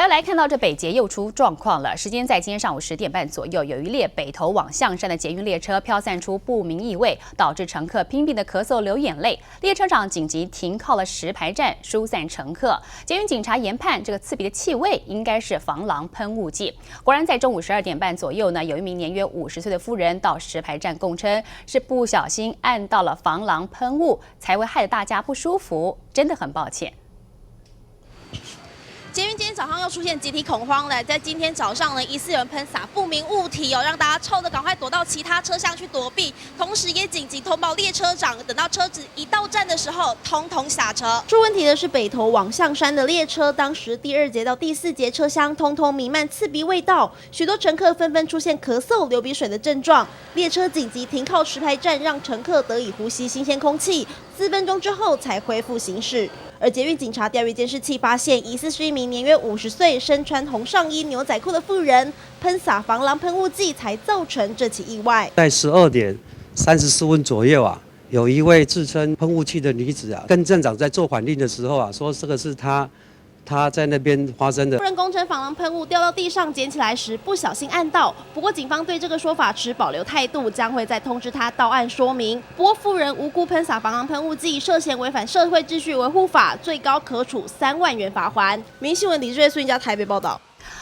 要来看到这北捷又出状况了。时间在今天上午10点半左右，有一列北投往象山的捷运列车飘散出不明异味，导致乘客拼命的咳嗽、流眼泪。列车长紧急停靠了石牌站，疏散乘客。捷运警察研判，这个刺鼻的气味应该是防狼喷雾剂。果然，在中午12点半左右呢，有一名年约50岁的妇人到石牌站供称，是不小心按到了防狼喷雾，才会害得大家不舒服，真的很抱歉。 捷运今天早上又出现集体恐慌了，在今天早上呢，疑似有人喷洒不明物体让大家臭的赶快躲到其他车厢去躲避，同时也紧急通报列车长，等到车子一到站的时候，通通下车。出问题的是北投往象山的列车，当时第2节到第4节车厢通通弥漫刺鼻味道，许多乘客纷纷出现咳嗽、流鼻水的症状。列车紧急停靠石牌站，让乘客得以呼吸新鲜空气，4分钟之后才恢复行驶。 而捷运警察调阅监视器发现，疑似是一名年约50岁、身穿红上衣、牛仔裤的妇人，喷洒防狼喷雾剂，才造成这起意外。在12点34分左右啊，有一位自称喷雾器的女子啊，跟站长在做反应的时候啊，说这个是她在那边发生的。妇人供称防狼喷雾掉到地上捡起来时不小心按到，不过警方对这个说法持保留态度，将会再通知她到案说明。不过妇人无故喷洒防狼喷雾剂，涉嫌违反社会秩序维护法，最高可处3万元罚锾。民新闻李志瑞、孙家台北报道。